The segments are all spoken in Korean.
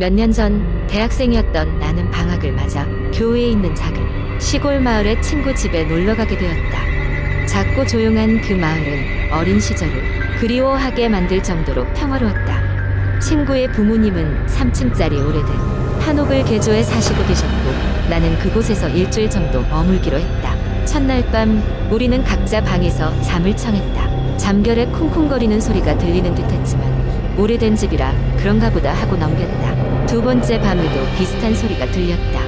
몇 년 전 대학생이었던 나는 방학을 맞아 교외에 있는 작은 시골 마을의 친구 집에 놀러 가게 되었다. 작고 조용한 그 마을은 어린 시절을 그리워하게 만들 정도로 평화로웠다. 친구의 부모님은 3층짜리 오래된 한옥을 개조해 사시고 계셨고 나는 그곳에서 일주일 정도 머물기로 했다. 첫날 밤 우리는 각자 방에서 잠을 청했다. 잠결에 쿵쿵거리는 소리가 들리는 듯했지만 오래된 집이라 그런가 보다 하고 넘겼다. 두 번째 밤에도 비슷한 소리가 들렸다.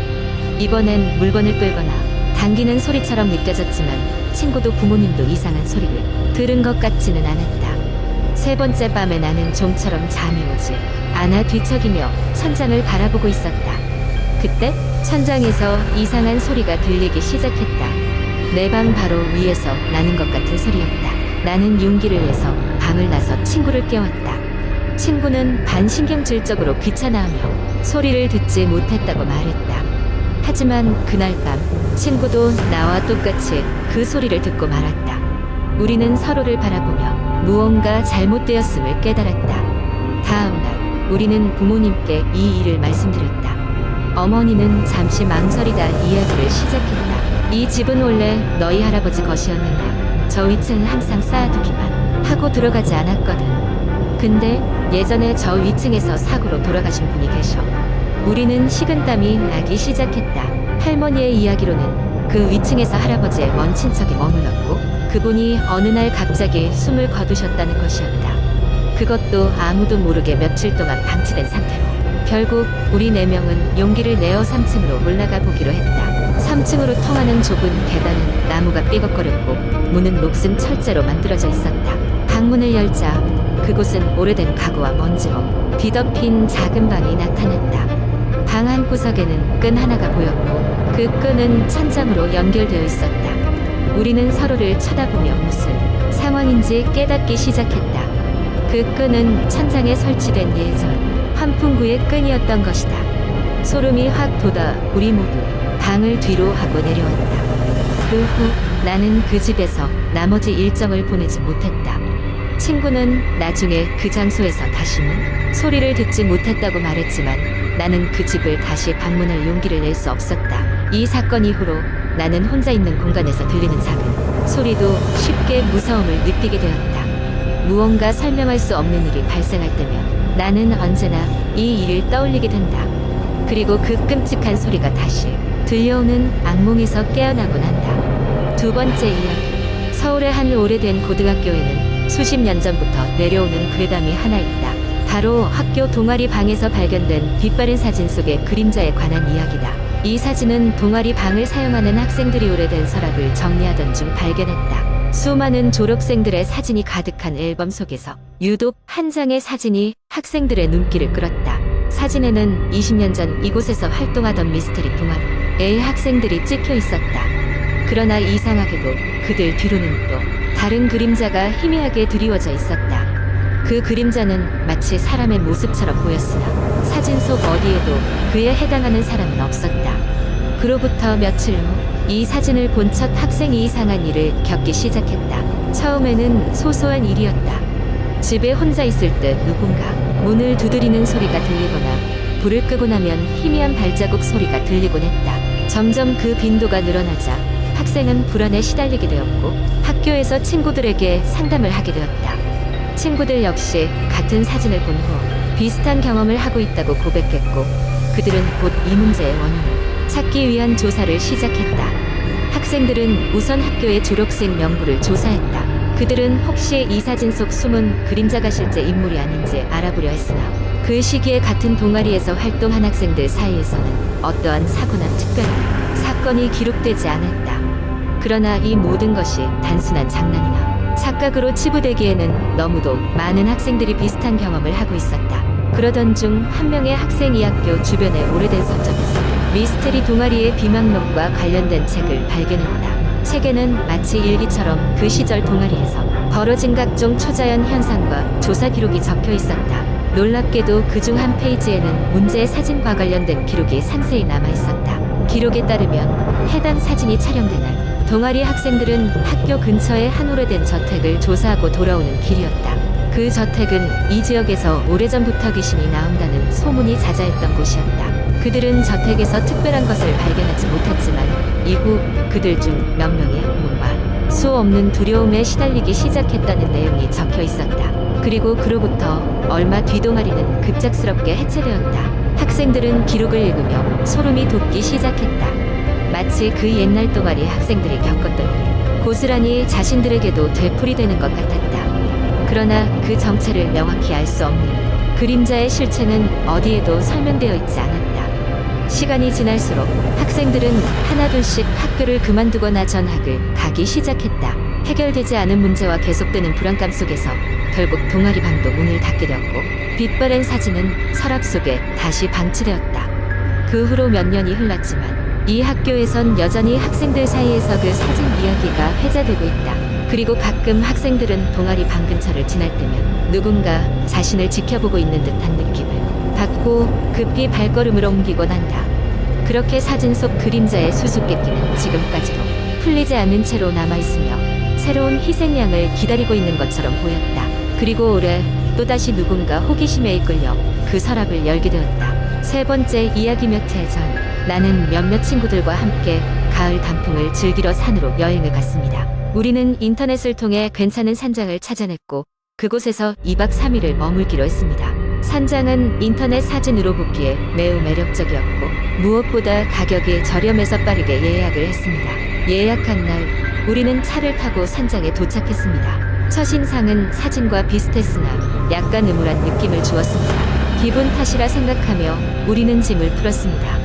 이번엔 물건을 끌거나 당기는 소리처럼 느껴졌지만 친구도 부모님도 이상한 소리를 들은 것 같지는 않았다. 세 번째 밤에 나는 좀처럼 잠이 오지 않아 뒤척이며 천장을 바라보고 있었다. 그때 천장에서 이상한 소리가 들리기 시작했다. 내 방 바로 위에서 나는 것 같은 소리였다. 나는 용기를 내서 방을 나서 친구를 깨웠다. 친구는 반신경질적으로 귀찮아하며 소리를 듣지 못했다고 말했다. 하지만 그날 밤 친구도 나와 똑같이 그 소리를 듣고 말았다. 우리는 서로를 바라보며 무언가 잘못되었음을 깨달았다. 다음 날 우리는 부모님께 이 일을 말씀드렸다. 어머니는 잠시 망설이다 이야기를 시작했다. 이 집은 원래 너희 할아버지 것이었는데 저 위층은 항상 쌓아두기만 하고 들어가지 않았거든. 근데 예전에 저 위층에서 사고로 돌아가신 분이 계셔. 우리는 식은땀이 나기 시작했다. 할머니의 이야기로는 그 위층에서 할아버지의 먼 친척이 머물렀고 그분이 어느 날 갑자기 숨을 거두셨다는 것이었다. 그것도 아무도 모르게 며칠 동안 방치된 상태로. 결국 우리 4명은 용기를 내어 3층으로 올라가 보기로 했다. 3층으로 통하는 좁은 계단은 나무가 삐걱거렸고 문은 녹슨 철제로 만들어져 있었다. 방문을 열자 그곳은 오래된 가구와 먼지로 뒤덮인 작은 방이 나타났다. 방 한 구석에는 끈 하나가 보였고 그 끈은 천장으로 연결되어 있었다. 우리는 서로를 쳐다보며 무슨 상황인지 깨닫기 시작했다. 그 끈은 천장에 설치된 예전 환풍구의 끈이었던 것이다. 소름이 확 돋아 우리 모두 방을 뒤로 하고 내려왔다. 그 후 나는 그 집에서 나머지 일정을 보내지 못했다. 친구는 나중에 그 장소에서 다시는 소리를 듣지 못했다고 말했지만 나는 그 집을 다시 방문할 용기를 낼 수 없었다. 이 사건 이후로 나는 혼자 있는 공간에서 들리는 작은 소리도 쉽게 무서움을 느끼게 되었다. 무언가 설명할 수 없는 일이 발생할 때면 나는 언제나 이 일을 떠올리게 된다. 그리고 그 끔찍한 소리가 다시 들려오는 악몽에서 깨어나곤 한다. 두 번째 이야기. 서울의 한 오래된 고등학교에는 수십 년 전부터 내려오는 괴담이 하나 있다. 바로 학교 동아리 방에서 발견된 빛바랜 사진 속의 그림자에 관한 이야기다. 이 사진은 동아리 방을 사용하는 학생들이 오래된 서랍을 정리하던 중 발견했다. 수많은 졸업생들의 사진이 가득한 앨범 속에서 유독 한 장의 사진이 학생들의 눈길을 끌었다. 사진에는 20년 전 이곳에서 활동하던 미스터리 동아리의 학생들이 찍혀 있었다. 그러나 이상하게도 그들 뒤로는 또 다른 그림자가 희미하게 드리워져 있었다. 그 그림자는 마치 사람의 모습처럼 보였으나 사진 속 어디에도 그에 해당하는 사람은 없었다. 그로부터 며칠 후 이 사진을 본 첫 학생이 이상한 일을 겪기 시작했다. 처음에는 소소한 일이었다. 집에 혼자 있을 때 누군가 문을 두드리는 소리가 들리거나 불을 끄고 나면 희미한 발자국 소리가 들리곤 했다. 점점 그 빈도가 늘어나자 학생은 불안에 시달리게 되었고 학교에서 친구들에게 상담을 하게 되었다. 친구들 역시 같은 사진을 본 후 비슷한 경험을 하고 있다고 고백했고 그들은 곧 이 문제의 원인을 찾기 위한 조사를 시작했다. 학생들은 우선 학교의 졸업생 명부를 조사했다. 그들은 혹시 이 사진 속 숨은 그림자가 실제 인물이 아닌지 알아보려 했으나 그 시기에 같은 동아리에서 활동한 학생들 사이에서는 어떠한 사고나 특별한 사건이 기록되지 않았다. 그러나 이 모든 것이 단순한 장난이나 착각으로 치부되기에는 너무도 많은 학생들이 비슷한 경험을 하고 있었다. 그러던 중 한 명의 학생이 학교 주변의 오래된 서점에서 미스테리 동아리의 비망록과 관련된 책을 발견했다. 책에는 마치 일기처럼 그 시절 동아리에서 벌어진 각종 초자연 현상과 조사 기록이 적혀 있었다. 놀랍게도 그중 한 페이지에는 문제의 사진과 관련된 기록이 상세히 남아 있었다. 기록에 따르면 해당 사진이 촬영된 날 동아리 학생들은 학교 근처의 한 오래된 저택을 조사하고 돌아오는 길이었다. 그 저택은 이 지역에서 오래전부터 귀신이 나온다는 소문이 자자했던 곳이었다. 그들은 저택에서 특별한 것을 발견하지 못했지만 이후 그들 중 몇 명의 뭔가 수 없는 두려움에 시달리기 시작했다는 내용이 적혀 있었다. 그리고 그로부터 얼마 뒤 동아리는 급작스럽게 해체되었다. 학생들은 기록을 읽으며 소름이 돋기 시작했다. 마치 그 옛날 동아리 학생들이 겪었던 일이 고스란히 자신들에게도 되풀이되는 것 같았다. 그러나 그 정체를 명확히 알 수 없는 그림자의 실체는 어디에도 설명되어 있지 않았다. 시간이 지날수록 학생들은 하나둘씩 학교를 그만두거나 전학을 가기 시작했다. 해결되지 않은 문제와 계속되는 불안감 속에서 결국 동아리 방도 문을 닫게 되었고 빛바랜 사진은 서랍 속에 다시 방치되었다. 그 후로 몇 년이 흘렀지만 이 학교에선 여전히 학생들 사이에서 그 사진 이야기가 회자되고 있다. 그리고 가끔 학생들은 동아리 방 근처를 지날 때면 누군가 자신을 지켜보고 있는 듯한 느낌을 받고 급히 발걸음을 옮기곤 한다. 그렇게 사진 속 그림자의 수수께끼는 지금까지도 풀리지 않은 채로 남아있으며 새로운 희생양을 기다리고 있는 것처럼 보였다. 그리고 올해 또다시 누군가 호기심에 이끌려 그 서랍을 열게 되었다. 세 번째 이야기. 몇 해 전 나는 몇몇 친구들과 함께 가을 단풍을 즐기러 산으로 여행을 갔습니다. 우리는 인터넷을 통해 괜찮은 산장을 찾아냈고 그곳에서 2박 3일을 머물기로 했습니다. 산장은 인터넷 사진으로 보기에 매우 매력적이었고 무엇보다 가격이 저렴해서 빠르게 예약을 했습니다. 예약한 날 우리는 차를 타고 산장에 도착했습니다. 첫인상은 사진과 비슷했으나 약간 음울한 느낌을 주었습니다. 기분 탓이라 생각하며 우리는 짐을 풀었습니다.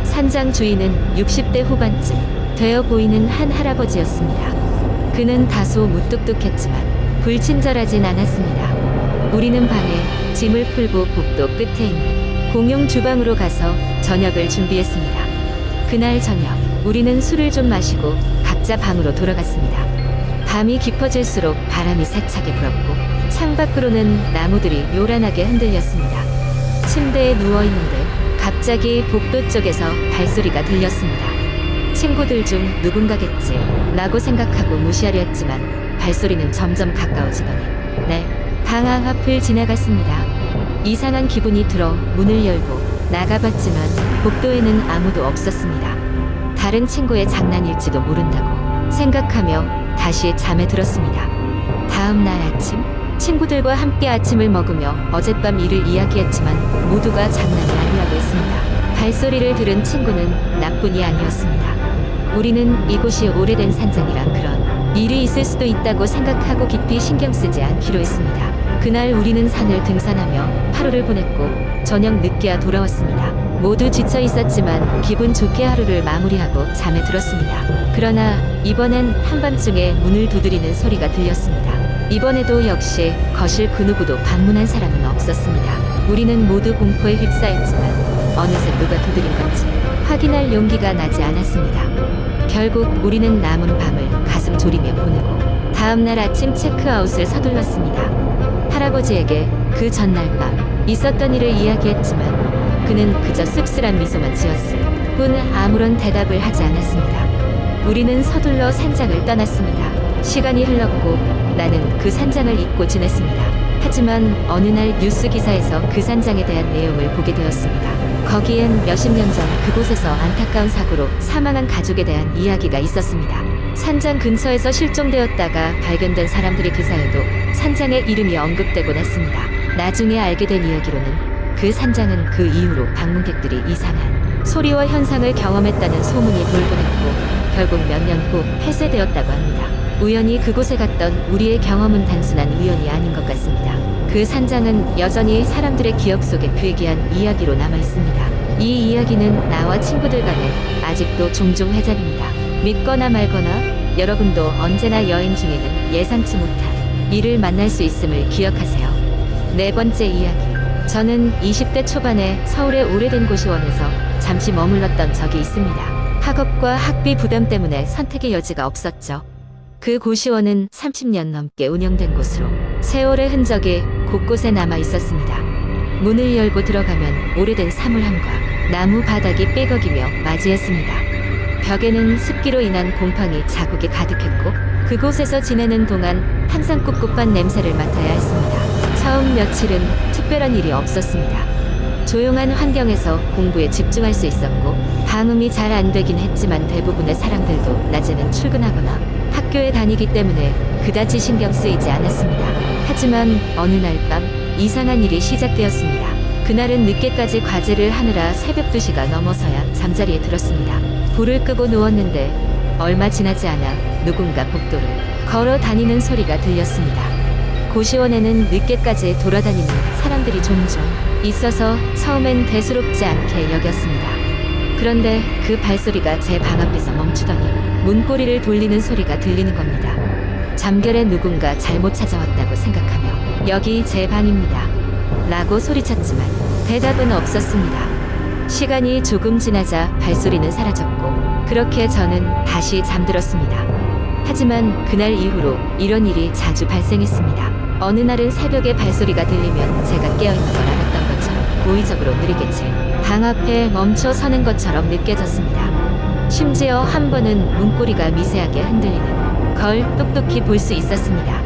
산장 주인은 60대 후반쯤 되어 보이는 한 할아버지였습니다. 그는 다소 무뚝뚝했지만 불친절하진 않았습니다. 우리는 방에 짐을 풀고 복도 끝에 있는 공용 주방으로 가서 저녁을 준비했습니다. 그날 저녁 우리는 술을 좀 마시고 각자 방으로 돌아갔습니다. 밤이 깊어질수록 바람이 세차게 불었고 창밖으로는 나무들이 요란하게 흔들렸습니다. 침대에 누워있는데 갑자기 복도 쪽에서 발소리가 들렸습니다. 친구들 중 누군가겠지 라고 생각하고 무시하려 했지만 발소리는 점점 가까워지더니 방 앞을 지나갔습니다. 이상한 기분이 들어 문을 열고 나가봤지만 복도에는 아무도 없었습니다. 다른 친구의 장난일지도 모른다고 생각하며 다시 잠에 들었습니다. 다음 날 아침 친구들과 함께 아침을 먹으며 어젯밤 일을 이야기했지만 모두가 장난이 아니라고 했습니다. 발소리를 들은 친구는 나뿐이 아니었습니다. 우리는 이곳이 오래된 산장이라 그런 일이 있을 수도 있다고 생각하고 깊이 신경 쓰지 않기로 했습니다. 그날 우리는 산을 등산하며 하루를 보냈고 저녁 늦게야 돌아왔습니다. 모두 지쳐 있었지만 기분 좋게 하루를 마무리하고 잠에 들었습니다. 그러나 이번엔 한밤중에 문을 두드리는 소리가 들렸습니다. 이번에도 역시 거실 그 누구도 방문한 사람은 없었습니다. 우리는 모두 공포에 휩싸였지만 어느새 누가 두드린 건지 확인할 용기가 나지 않았습니다. 결국 우리는 남은 밤을 가슴 졸이며 보내고 다음날 아침 체크아웃을 서둘렀습니다. 할아버지에게 그 전날 밤 있었던 일을 이야기했지만 그는 그저 씁쓸한 미소만 지었을 뿐 아무런 대답을 하지 않았습니다. 우리는 서둘러 산장을 떠났습니다. 시간이 흘렀고 나는 그 산장을 잊고 지냈습니다. 하지만 어느 날 뉴스 기사에서 그 산장에 대한 내용을 보게 되었습니다. 거기엔 몇십 년 전 그곳에서 안타까운 사고로 사망한 가족에 대한 이야기가 있었습니다. 산장 근처에서 실종되었다가 발견된 사람들의 기사에도 산장의 이름이 언급되곤 했습니다. 나중에 알게 된 이야기로는 그 산장은 그 이후로 방문객들이 이상한 소리와 현상을 경험했다는 소문이 돌곤 했고 결국 몇 년 후 폐쇄되었다고 합니다. 우연히 그곳에 갔던 우리의 경험은 단순한 우연이 아닌 것 같습니다. 그 산장은 여전히 사람들의 기억 속에 괴기한 이야기로 남아 있습니다. 이 이야기는 나와 친구들 간에 아직도 종종 회자됩니다. 믿거나 말거나 여러분도 언제나 여행 중에는 예상치 못한 일을 만날 수 있음을 기억하세요. 네 번째 이야기. 저는 20대 초반에 서울의 오래된 고시원에서 잠시 머물렀던 적이 있습니다. 학업과 학비 부담 때문에 선택의 여지가 없었죠. 그 고시원은 30년 넘게 운영된 곳으로 세월의 흔적이 곳곳에 남아 있었습니다. 문을 열고 들어가면 오래된 사물함과 나무 바닥이 삐걱이며 맞이했습니다. 벽에는 습기로 인한 곰팡이 자국이 가득했고 그곳에서 지내는 동안 항상 꿉꿉한 냄새를 맡아야 했습니다. 처음 며칠은 특별한 일이 없었습니다. 조용한 환경에서 공부에 집중할 수 있었고 방음이 잘 안 되긴 했지만 대부분의 사람들도 낮에는 출근하거나 학교에 다니기 때문에 그다지 신경 쓰이지 않았습니다. 하지만 어느 날 밤 이상한 일이 시작되었습니다. 그날은 늦게까지 과제를 하느라 새벽 2시가 넘어서야 잠자리에 들었습니다. 불을 끄고 누웠는데 얼마 지나지 않아 누군가 복도를 걸어 다니는 소리가 들렸습니다. 고시원에는 늦게까지 돌아다니는 사람들이 종종 있어서 처음엔 대수롭지 않게 여겼습니다. 그런데 그 발소리가 제 방 앞에서 멈추더니 문고리를 돌리는 소리가 들리는 겁니다. 잠결에 누군가 잘못 찾아왔다고 생각하며 여기 제 방입니다 라고 소리쳤지만 대답은 없었습니다. 시간이 조금 지나자 발소리는 사라졌고 그렇게 저는 다시 잠들었습니다. 하지만 그날 이후로 이런 일이 자주 발생했습니다. 어느 날은 새벽에 발소리가 들리면 제가 깨어있는 걸 알았던 것처럼 고의적으로 느리게 제 방 앞에 멈춰 서는 것처럼 느껴졌습니다. 심지어 한 번은 문고리가 미세하게 흔들리는 걸 똑똑히 볼 수 있었습니다.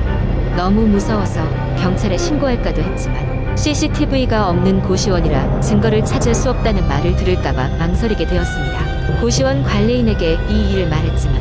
너무 무서워서 경찰에 신고할까도 했지만 CCTV가 없는 고시원이라 증거를 찾을 수 없다는 말을 들을까봐 망설이게 되었습니다. 고시원 관리인에게 이 일을 말했지만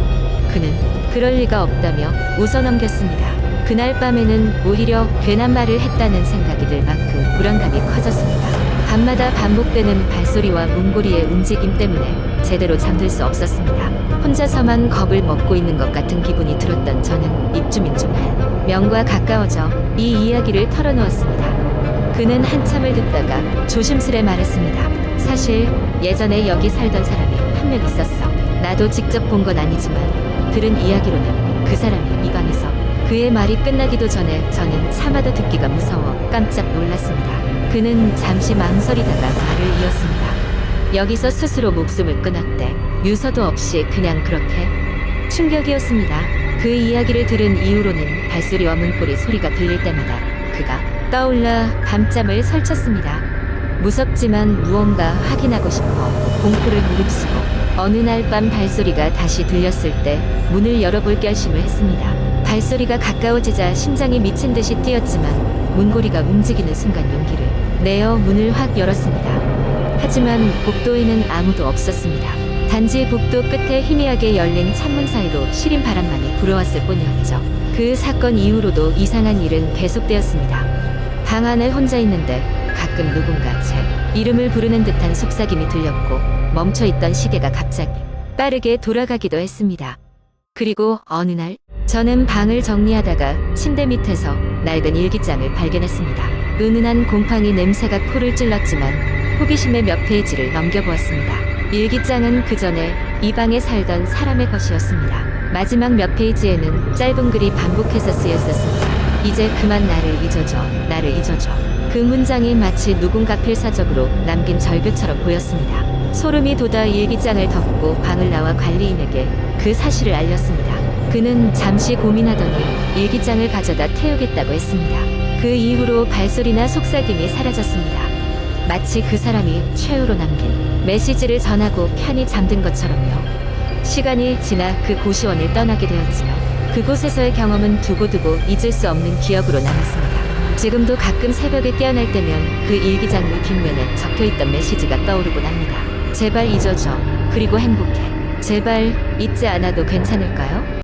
그는 그럴 리가 없다며 웃어넘겼습니다. 그날 밤에는 오히려 괜한 말을 했다는 생각이 들 만큼 불안감이 커졌습니다. 밤마다 반복되는 발소리와 문고리의 움직임 때문에 제대로 잠들 수 없었습니다. 혼자서만 겁을 먹고 있는 것 같은 기분이 들었던 저는 입주민 중 한 명과 가까워져 이 이야기를 털어놓았습니다. 그는 한참을 듣다가 조심스레 말했습니다. 사실 예전에 여기 살던 사람이 한 명 있었어. 나도 직접 본 건 아니지만 들은 이야기로는 그 사람이 이 방에서 그의 말이 끝나기도 전에 저는 차마다 듣기가 무서워 깜짝 놀랐습니다. 그는 잠시 망설이다가 말을 이었습니다. 여기서 스스로 목숨을 끊었대. 유서도 없이 그냥 그렇게. 충격이었습니다. 그 이야기를 들은 이후로는 발소리와 문고리 소리가 들릴 때마다 그가 떠올라 밤잠을 설쳤습니다. 무섭지만 무언가 확인하고 싶어 공포를 무릅쓰고 어느 날 밤 발소리가 다시 들렸을 때 문을 열어볼 결심을 했습니다. 발소리가 가까워지자 심장이 미친 듯이 뛰었지만 문고리가 움직이는 순간 용기를 내어 문을 확 열었습니다. 하지만 복도에는 아무도 없었습니다. 단지 복도 끝에 희미하게 열린 창문 사이로 시린 바람만이 불어왔을 뿐이었죠. 그 사건 이후로도 이상한 일은 계속되었습니다. 방 안에 혼자 있는데 가끔 누군가 제 이름을 부르는 듯한 속삭임이 들렸고 멈춰있던 시계가 갑자기 빠르게 돌아가기도 했습니다. 그리고 어느 날 저는 방을 정리하다가 침대 밑에서 낡은 일기장을 발견했습니다. 은은한 곰팡이 냄새가 코를 찔렀지만 호기심에 몇 페이지를 넘겨보았습니다. 일기장은 그 전에 이 방에 살던 사람의 것이었습니다. 마지막 몇 페이지에는 짧은 글이 반복해서 쓰여 있었습니다. 이제 그만 나를 잊어줘, 나를 잊어줘. 그 문장이 마치 누군가 필사적으로 남긴 절규처럼 보였습니다. 소름이 돋아 일기장을 덮고 방을 나와 관리인에게 그 사실을 알렸습니다. 그는 잠시 고민하더니 일기장을 가져다 태우겠다고 했습니다. 그 이후로 발소리나 속삭임이 사라졌습니다. 마치 그 사람이 최후로 남긴 메시지를 전하고 편히 잠든 것처럼요. 시간이 지나 그 고시원을 떠나게 되었지만 그곳에서의 경험은 두고두고 잊을 수 없는 기억으로 남았습니다. 지금도 가끔 새벽에 깨어날 때면 그 일기장 뒷면에 적혀있던 메시지가 떠오르곤 합니다. 제발 잊어줘. 그리고 행복해. 제발 잊지 않아도 괜찮을까요?